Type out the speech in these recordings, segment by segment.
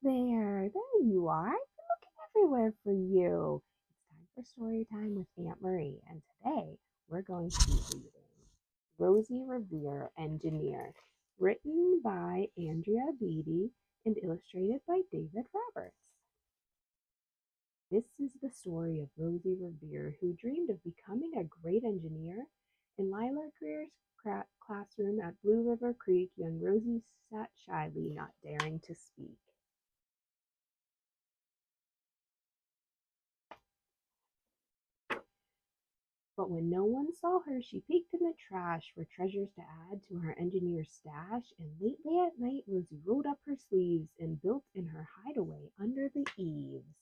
There you are. I've been looking everywhere for you. It's time for story time with Aunt Marie, and today we're going to be reading Rosie Revere, Engineer, written by Andrea Beatty and illustrated by David Roberts. This is the story of Rosie Revere, who dreamed of becoming a great engineer. In Lila Greer's classroom at Blue River Creek, young Rosie sat shyly, not daring to speak. But when no one saw her, she peeked in the trash for treasures to add to her engineer's stash, and lately at night Rosie rolled up her sleeves and built in her hideaway under the eaves.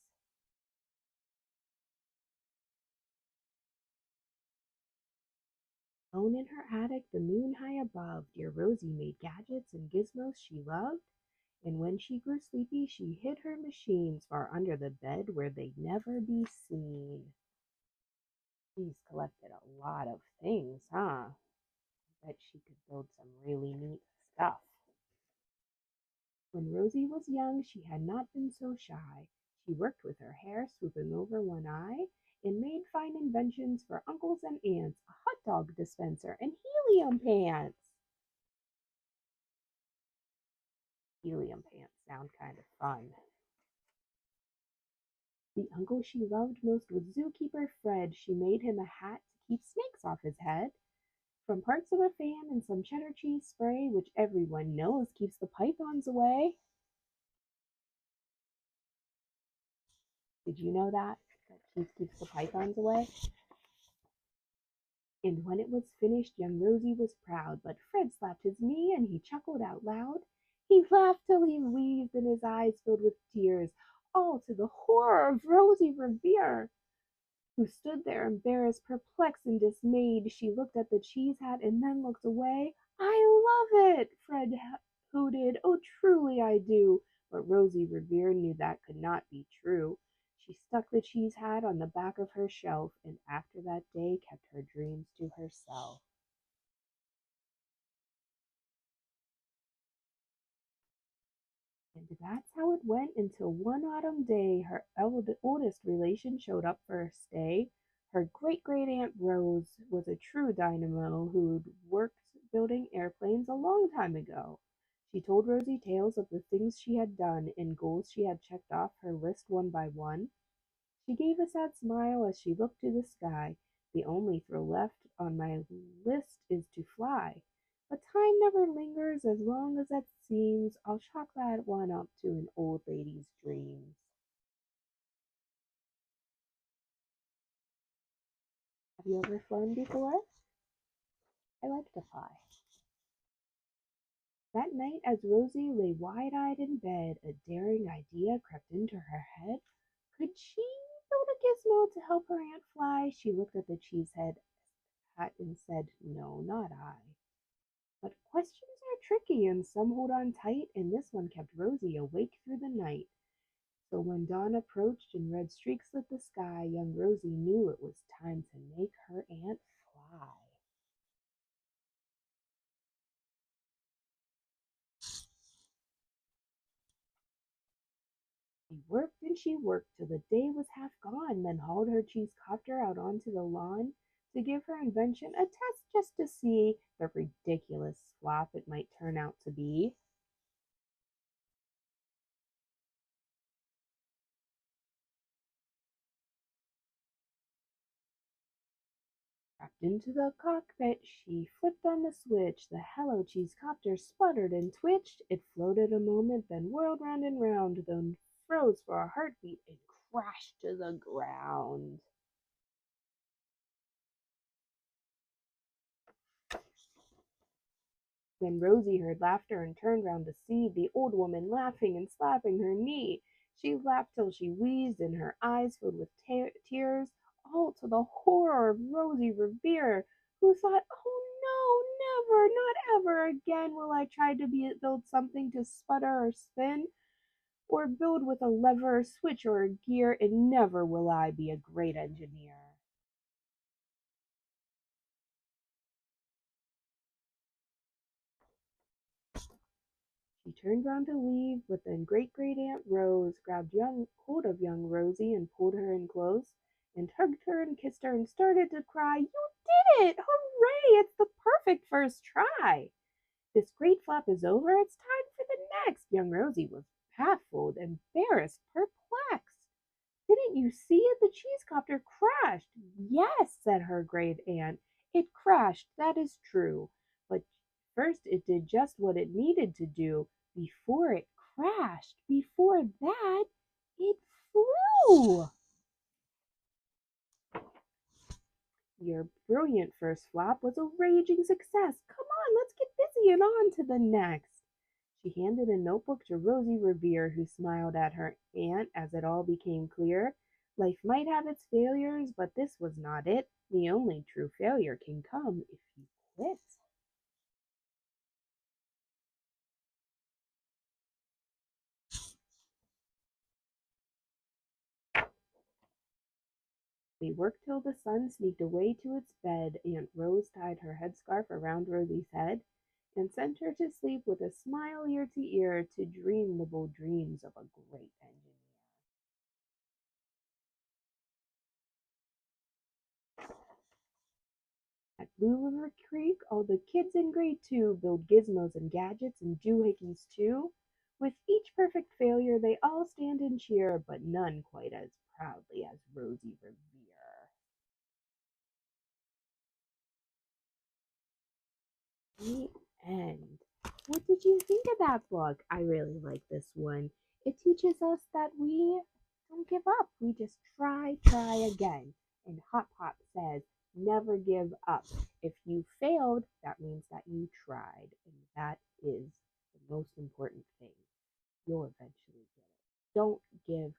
Alone in her attic, the moon high above, dear Rosie made gadgets and gizmos she loved, and when she grew sleepy, she hid her machines far under the bed where they'd never be seen. She's collected a lot of things, huh? I bet she could build some really neat stuff. When Rosie was young, she had not been so shy. She worked with her hair swooping over one eye and made fine inventions for uncles and aunts, a hot dog dispenser and helium pants. Helium pants sound kind of fun. The uncle she loved most was zookeeper Fred. She made him a hat to keep snakes off his head. From parts of a fan and some cheddar cheese spray, which everyone knows keeps the pythons away. Did you know that? That cheese keeps the pythons away? And when it was finished, young Rosie was proud, but Fred slapped his knee and he chuckled out loud. He laughed till he wheezed and his eyes filled with tears, all to the horror of Rosie Revere, who stood there embarrassed, perplexed, and dismayed. She looked at the cheese hat and then looked away. I love it, Fred hooted. Oh, truly I do. But Rosie Revere knew that could not be true. She stuck the cheese hat on the back of her shelf, and after that day kept her dreams to herself. And that's how it went until one autumn day her oldest relation showed up for a stay. Her great great aunt Rose was a true dynamo who'd worked building airplanes a long time ago. She told Rosie tales of the things she had done and goals she had checked off her list one by one. She gave a sad smile as she looked to the sky. The only thrill left on my list is to fly. But time never lingers as long as it seems. I'll chalk that one up to an old lady's dreams. Have you ever flown before? I like to fly. That night, as Rosie lay wide eyed in bed, a daring idea crept into her head. Could she build a gizmo to help her aunt fly? She looked at the cheesehead hat and said, No, not I. But questions are tricky and some hold on tight, and this one kept Rosie awake through the night. So when dawn approached and red streaks lit the sky, young Rosie knew it was time to make her aunt fly. She worked till the day was half gone, then hauled her cheese copter out onto the lawn to give her invention a test just to see the ridiculous flop it might turn out to be. Crept into the cockpit, she flipped on the switch. The Hello Cheese copter sputtered and twitched. It floated a moment, then whirled round and round, then froze for a heartbeat and crashed to the ground. Then Rosie heard laughter and turned round to see the old woman laughing and slapping her knee. She laughed till she wheezed and her eyes filled with tears, all to the horror of Rosie Revere, who thought, Oh no, never, not ever again will I try to build something to sputter or spin, or build with a lever, a switch, or a gear, and never will I be a great engineer. She turned round to leave, but then Great Great Aunt Rose grabbed hold of young Rosie and pulled her in close, and hugged her and kissed her and started to cry. You did it! Hooray! It's the perfect first try! This great flop is over. It's time for the next. Young Rosie was baffled, embarrassed, perplexed. Didn't you see it? The cheese copter crashed. Yes, said her great aunt. It crashed, that is true. But first it did just what it needed to do. Before it crashed, before that, it flew. Your brilliant first flop was a raging success. Come on, let's get busy and on to the next. She handed a notebook to Rosie Revere, who smiled at her aunt as it all became clear. Life might have its failures, but this was not it. The only true failure can come if you quit. They worked till the sun sneaked away to its bed. Aunt Rose tied her headscarf around Rosie's head and sent her to sleep with a smile ear to ear to dream the bold dreams of a great engineer. At Blue River Creek, all the kids in grade 2 build gizmos and gadgets and doohickeys too. With each perfect failure, they all stand and cheer, but none quite as proudly as Rosie Revere. The end. What did you think of that book? I really like this one. It teaches us that we don't give up. We just try again. And Hop Hop says, never give up. If you failed, that means that you tried. And that is the most important thing. You'll eventually get it. Don't give